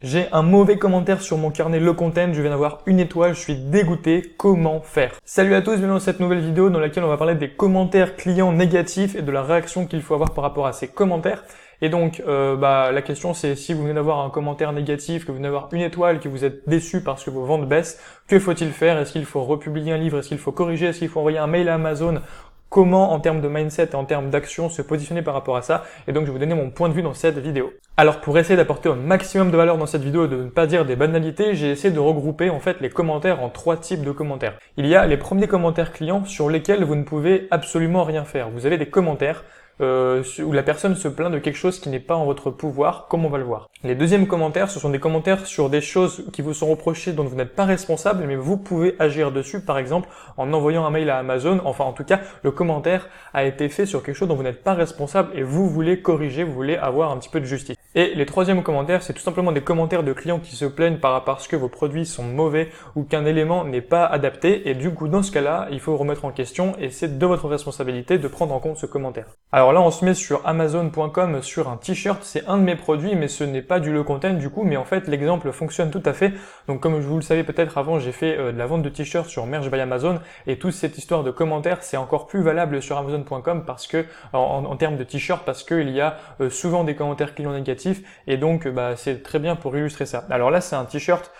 J'ai un mauvais commentaire sur mon carnet Le Content, je viens d'avoir une étoile, je suis dégoûté, comment faire? Salut à tous, bienvenue dans cette nouvelle vidéo dans laquelle on va parler des commentaires clients négatifs et de la réaction qu'il faut avoir par rapport à ces commentaires. Et donc, la question c'est si vous venez d'avoir un commentaire négatif, que vous venez d'avoir une étoile, que vous êtes déçu parce que vos ventes baissent, que faut-il faire? Est-ce qu'il faut republier un livre? Est-ce qu'il faut corriger? Est-ce qu'il faut envoyer un mail à Amazon? Comment, en termes de mindset et en termes d'action, se positionner par rapport à ça? Et donc, je vais vous donner mon point de vue dans cette vidéo. Alors, pour essayer d'apporter au maximum de valeur dans cette vidéo et de ne pas dire des banalités, j'ai essayé de regrouper en fait les commentaires en 3 types de commentaires. Il y a les premiers commentaires clients sur lesquels vous ne pouvez absolument rien faire. Vous avez des commentaires où la personne se plaint de quelque chose qui n'est pas en votre pouvoir, comme on va le voir. Les deuxièmes commentaires, ce sont des commentaires sur des choses qui vous sont reprochées dont vous n'êtes pas responsable, mais vous pouvez agir dessus, par exemple, en envoyant un mail à Amazon. Enfin, en tout cas, le commentaire a été fait sur quelque chose dont vous n'êtes pas responsable et vous voulez corriger, vous voulez avoir un petit peu de justice. Et les troisièmes commentaires, c'est tout simplement des commentaires de clients qui se plaignent parce que vos produits sont mauvais ou qu'un élément n'est pas adapté. Et du coup, dans ce cas-là, il faut remettre en question et c'est de votre responsabilité de prendre en compte ce commentaire. Alors là, on se met sur Amazon.com sur un t-shirt. C'est un de mes produits, mais ce n'est pas du Le Content du coup. Mais en fait, l'exemple fonctionne tout à fait. Donc, comme vous le savez peut-être avant, j'ai fait de la vente de t-shirts sur Merch by Amazon. Et toute cette histoire de commentaires, c'est encore plus valable sur Amazon.com parce que, en termes de t-shirt, parce qu'il y a souvent des commentaires clients négatifs. Et donc, c'est très bien pour illustrer ça. Alors là, c'est un t-shirt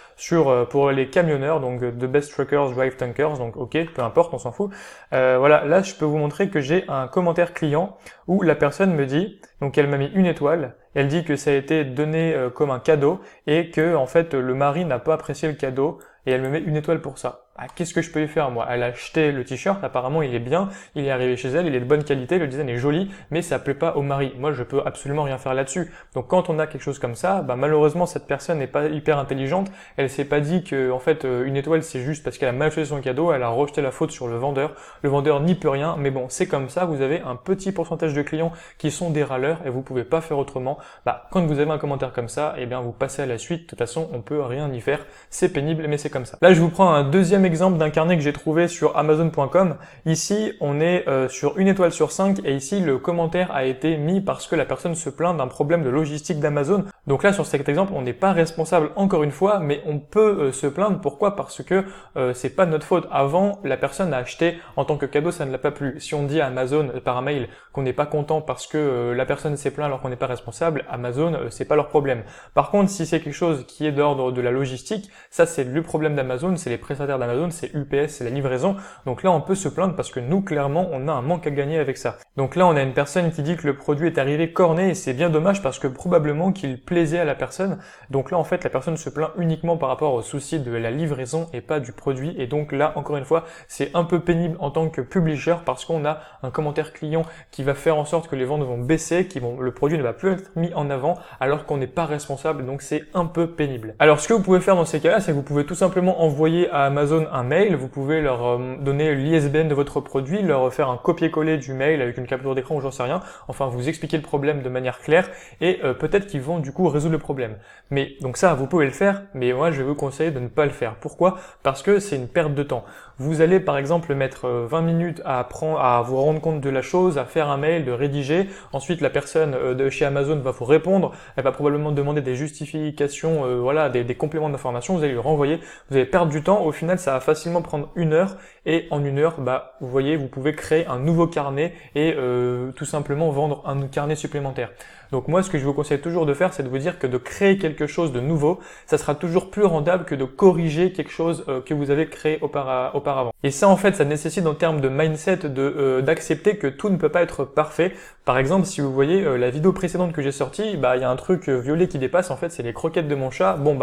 pour les camionneurs, donc The Best Truckers Drive Tankers. Donc, ok, peu importe, on s'en fout. Voilà, là, je peux vous montrer que j'ai un commentaire client où la personne me dit, donc elle m'a mis une étoile. Elle dit que ça a été donné comme un cadeau et que en fait le mari n'a pas apprécié le cadeau et elle me met une étoile pour ça. Qu'est-ce que je peux y faire moi? Elle a acheté le t-shirt, apparemment il est bien, il est arrivé chez elle, il est de bonne qualité, le design est joli, mais ça plaît pas au mari. Moi je peux absolument rien faire là-dessus. Donc quand on a quelque chose comme ça, malheureusement cette personne n'est pas hyper intelligente, elle s'est pas dit que en fait une étoile c'est juste parce qu'elle a mal fait son cadeau, elle a rejeté la faute sur le vendeur n'y peut rien, mais bon c'est comme ça, vous avez un petit pourcentage de clients qui sont des râleurs et vous pouvez pas faire autrement. Quand vous avez un commentaire comme ça, eh bien vous passez à la suite, de toute façon on peut rien y faire, c'est pénible mais c'est comme ça. Là je vous prends un deuxième exemple d'un carnet que j'ai trouvé sur Amazon.com. Ici on est sur une étoile sur 5 et ici le commentaire a été mis parce que la personne se plaint d'un problème de logistique d'Amazon. Donc là sur cet exemple on n'est pas responsable encore une fois, mais on peut se plaindre. Pourquoi? Parce que c'est pas notre faute. Avant la personne a acheté en tant que cadeau, ça ne l'a pas plu. Si on dit à Amazon par mail qu'on n'est pas content parce que la personne s'est plaint alors qu'on n'est pas responsable, Amazon c'est pas leur problème. Par contre si c'est quelque chose qui est d'ordre de la logistique, ça c'est le problème d'Amazon, c'est les prestataires d'Amazon, c'est UPS, c'est la livraison. Donc là on peut se plaindre parce que nous clairement on a un manque à gagner avec ça. Donc là on a une personne qui dit que le produit est arrivé corné et c'est bien dommage parce que probablement qu'il plaisait à la personne. Donc là en fait la personne se plaint uniquement par rapport au souci de la livraison et pas du produit. Et donc là encore une fois c'est un peu pénible en tant que publisher parce qu'on a un commentaire client qui va faire en sorte que les ventes vont baisser, le produit ne va plus être mis en avant alors qu'on n'est pas responsable, donc c'est un peu pénible. Alors ce que vous pouvez faire dans ces cas-là, c'est que vous pouvez tout simplement envoyer à Amazon un mail, vous pouvez leur donner l'ISBN de votre produit, leur faire un copier-coller du mail avec une capture d'écran ou j'en sais rien, enfin vous expliquer le problème de manière claire et peut-être qu'ils vont du coup résoudre le problème. Mais donc ça vous pouvez le faire, mais moi je vais vous conseiller de ne pas le faire. Pourquoi? Parce que c'est une perte de temps. Vous allez par exemple mettre 20 minutes à vous rendre compte de la chose, à faire un mail, de rédiger. Ensuite, la personne de chez Amazon va vous répondre. Elle va probablement demander des justifications, des compléments d'information. Vous allez lui renvoyer. Vous allez perdre du temps. Au final, ça va facilement prendre 1 heure. Et en 1 heure, vous voyez, vous pouvez créer un nouveau carnet et tout simplement vendre un carnet supplémentaire. Donc moi, ce que je vous conseille toujours de faire, c'est de vous dire que de créer quelque chose de nouveau, ça sera toujours plus rentable que de corriger quelque chose que vous avez créé auparavant. Et ça, en fait, ça nécessite en termes de mindset d'accepter que tout ne peut pas être parfait. Par exemple, si vous voyez la vidéo précédente que j'ai sortie, il y a un truc violet qui dépasse, en fait, c'est les croquettes de mon chat. Bon,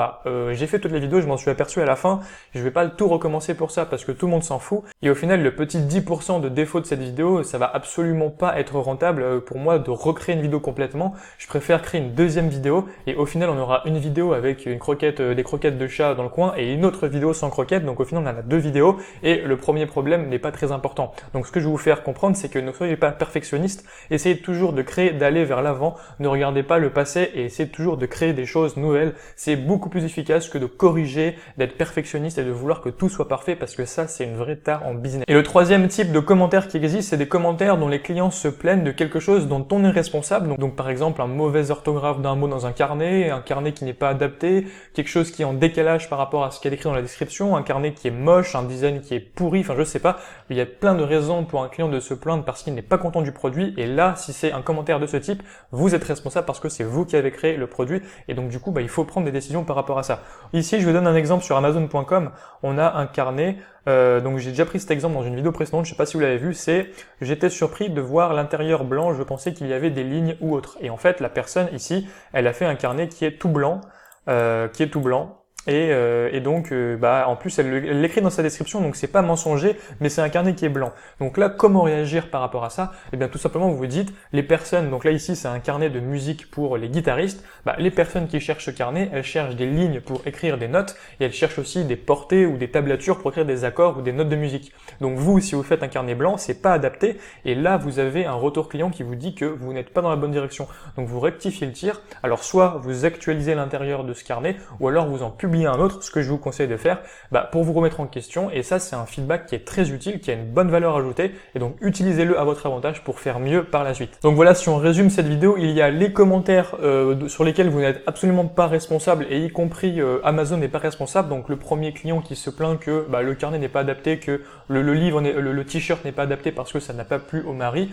j'ai fait toutes les vidéos, je m'en suis aperçu à la fin. Je vais pas tout recommencer pour ça parce que tout le monde s'en fout. Et au final, le petit 10% de défaut de cette vidéo, ça va absolument pas être rentable pour moi de recréer une vidéo complètement. Je préfère créer une deuxième vidéo et au final, on aura une vidéo avec des croquettes de chat dans le coin et une autre vidéo sans croquettes. Donc au final, on en a 2 vidéos et le premier problème n'est pas très important. Donc ce que je vais vous faire comprendre, c'est que ne soyez pas perfectionniste. Essayez toujours de créer, d'aller vers l'avant. Ne regardez pas le passé et essayez toujours de créer des choses nouvelles. C'est beaucoup plus efficace que de corriger, d'être perfectionniste et de vouloir que tout soit parfait parce que ça, c'est une vraie tare en business. Et le troisième type de commentaires qui existe, c'est des commentaires dont les clients se plaignent de quelque chose dont on est responsable. Donc par exemple, exemple un mauvais orthographe d'un mot dans un carnet qui n'est pas adapté, quelque chose qui est en décalage par rapport à ce qu'il y a écrit dans la description, un carnet qui est moche, un design qui est pourri, enfin je sais pas, il y a plein de raisons pour un client de se plaindre parce qu'il n'est pas content du produit, et là, si c'est un commentaire de ce type, vous êtes responsable parce que c'est vous qui avez créé le produit, et donc du coup, il faut prendre des décisions par rapport à ça. Ici, je vous donne un exemple sur Amazon.com, on a un carnet, donc j'ai déjà pris cet exemple dans une vidéo précédente, je sais pas si vous l'avez vu, c'est j'étais surpris de voir l'intérieur blanc, je pensais qu'il y avait des lignes ou autre. Et en fait, la personne ici, elle a fait un carnet qui est tout blanc, et donc en plus elle l'écrit dans sa description, donc c'est pas mensonger, mais c'est un carnet qui est blanc. Donc là, comment réagir par rapport à ça? Eh bien tout simplement vous vous dites, les personnes, donc là ici c'est un carnet de musique pour les guitaristes, les personnes qui cherchent ce carnet, elles cherchent des lignes pour écrire des notes, et elles cherchent aussi des portées ou des tablatures pour écrire des accords ou des notes de musique. Donc vous, si vous faites un carnet blanc, c'est pas adapté, et là vous avez un retour client qui vous dit que vous n'êtes pas dans la bonne direction. Donc vous rectifiez le tir, alors soit vous actualisez l'intérieur de ce carnet, ou alors vous en publiez un autre, ce que je vous conseille de faire, pour vous remettre en question, et ça c'est un feedback qui est très utile, qui a une bonne valeur ajoutée, et donc utilisez-le à votre avantage pour faire mieux par la suite. Donc voilà, si on résume cette vidéo, il y a les commentaires sur lesquels vous n'êtes absolument pas responsable, et y compris Amazon n'est pas responsable, donc le premier client qui se plaint que le carnet n'est pas adapté, que le livre, le t-shirt n'est pas adapté parce que ça n'a pas plu au mari,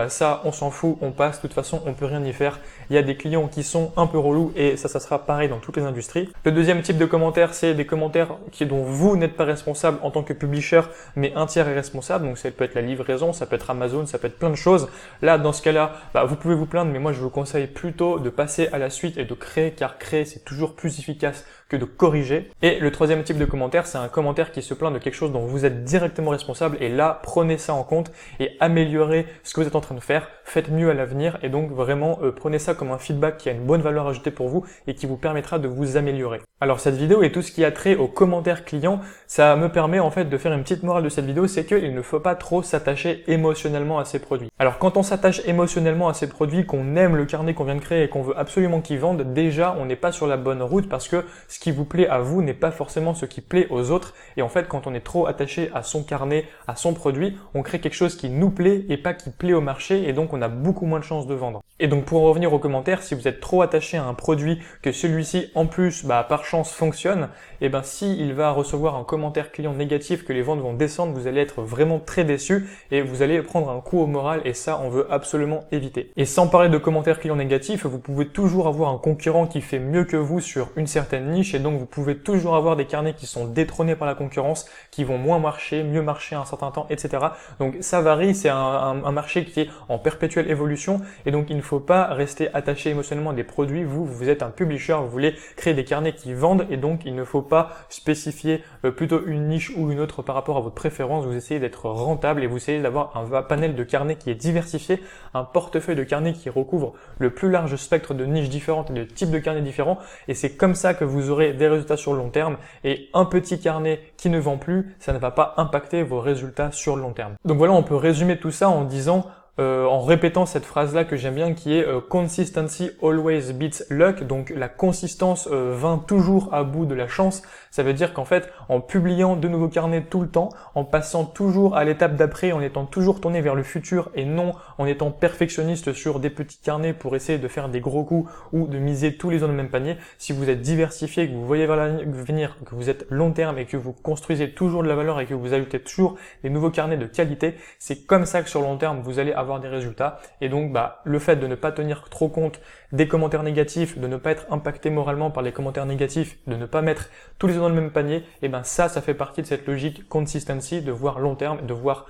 ça on s'en fout, on passe, de toute façon on peut rien y faire, il y a des clients qui sont un peu relous, et ça sera pareil dans toutes les industries. Le deuxième type de commentaires, c'est des commentaires dont vous n'êtes pas responsable en tant que publisher, mais un tiers est responsable, donc ça peut être la livraison, ça peut être Amazon, ça peut être plein de choses. Là, dans ce cas-là, vous pouvez vous plaindre, mais moi je vous conseille plutôt de passer à la suite et de créer, car créer c'est toujours plus efficace que de corriger. Et le troisième type de commentaire, c'est un commentaire qui se plaint de quelque chose dont vous êtes directement responsable, et là, prenez ça en compte et améliorez ce que vous êtes en train de faire, faites mieux à l'avenir, et donc vraiment prenez ça comme un feedback qui a une bonne valeur ajoutée pour vous et qui vous permettra de vous améliorer. Alors cette vidéo et tout ce qui a trait aux commentaires clients, ça me permet en fait de faire une petite morale de cette vidéo, c'est qu'il ne faut pas trop s'attacher émotionnellement à ces produits. Alors quand on s'attache émotionnellement à ces produits, qu'on aime le carnet qu'on vient de créer et qu'on veut absolument qu'ils vendent, déjà on n'est pas sur la bonne route, parce que ce qui vous plaît à vous n'est pas forcément ce qui plaît aux autres, et en fait quand on est trop attaché à son carnet, à son produit, on crée quelque chose qui nous plaît et pas qui plaît au marché, et donc on a beaucoup moins de chances de vendre. Et donc pour en revenir aux commentaires, si vous êtes trop attaché à un produit, que celui-ci en plus par chance fonctionne, et si il va recevoir un commentaire client négatif, que les ventes vont descendre, vous allez être vraiment très déçu et vous allez prendre un coup au moral, et ça on veut absolument éviter. Et sans parler de commentaires clients négatifs, vous pouvez toujours avoir un concurrent qui fait mieux que vous sur une certaine niche, et donc vous pouvez toujours avoir des carnets qui sont détrônés par la concurrence, qui vont moins marcher, mieux marcher à un certain temps, etc. Donc ça varie, c'est un marché qui est en perpétuelle évolution, et donc il ne faut pas rester attaché émotionnellement à des produits. Vous êtes un publisher, vous voulez créer des carnets qui vendent, et donc il ne faut pas spécifier plutôt une niche ou une autre par rapport à votre préférence. Vous essayez d'être rentable et vous essayez d'avoir un panel de carnets qui est diversifié, un portefeuille de carnets qui recouvre le plus large spectre de niches différentes et de types de carnets différents, et c'est comme ça que vous aurez des résultats sur le long terme. Et un petit carnet qui ne vend plus, ça ne va pas impacter vos résultats sur le long terme. Donc voilà, on peut résumer tout ça en disant en répétant cette phrase-là que j'aime bien, qui est consistency always beats luck. Donc la consistance vint toujours à bout de la chance. Ça veut dire qu'en fait, en publiant de nouveaux carnets tout le temps, en passant toujours à l'étape d'après, en étant toujours tourné vers le futur et non en étant perfectionniste sur des petits carnets pour essayer de faire des gros coups ou de miser tous les œufs dans le même panier, si vous êtes diversifié, que vous voyez vers l'avenir, que vous êtes long terme et que vous construisez toujours de la valeur et que vous ajoutez toujours des nouveaux carnets de qualité, c'est comme ça que sur le long terme, vous allez avoir des résultats. Et donc le fait de ne pas tenir trop compte des commentaires négatifs, de ne pas être impacté moralement par les commentaires négatifs, de ne pas mettre tous les œufs dans le même panier, et ça fait partie de cette logique consistency, de voir long terme, de voir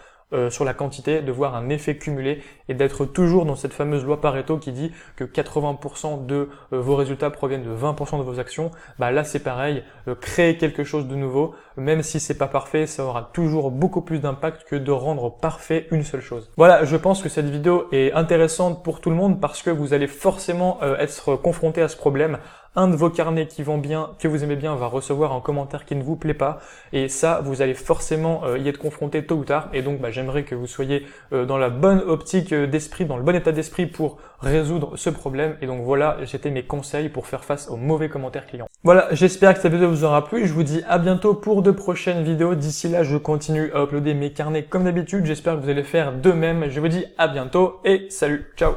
sur la quantité, de voir un effet cumulé et d'être toujours dans cette fameuse loi Pareto qui dit que 80% de vos résultats proviennent de 20% de vos actions. Là c'est pareil, créer quelque chose de nouveau, même si c'est pas parfait, ça aura toujours beaucoup plus d'impact que de rendre parfait une seule chose. Voilà, je pense que cette vidéo est intéressante pour tout le monde parce que vous allez forcément être confronté à ce problème. Un de vos carnets qui vend bien, que vous aimez bien, va recevoir un commentaire qui ne vous plaît pas, et ça, vous allez forcément y être confronté tôt ou tard, et donc j'aimerais que vous soyez dans la bonne optique d'esprit, dans le bon état d'esprit pour résoudre ce problème, et donc voilà, c'était mes conseils pour faire face aux mauvais commentaires clients. Voilà, j'espère que cette vidéo vous aura plu, je vous dis à bientôt pour de prochaines vidéos. D'ici là, je continue à uploader mes carnets comme d'habitude, j'espère que vous allez faire de même. Je vous dis à bientôt, et salut, ciao.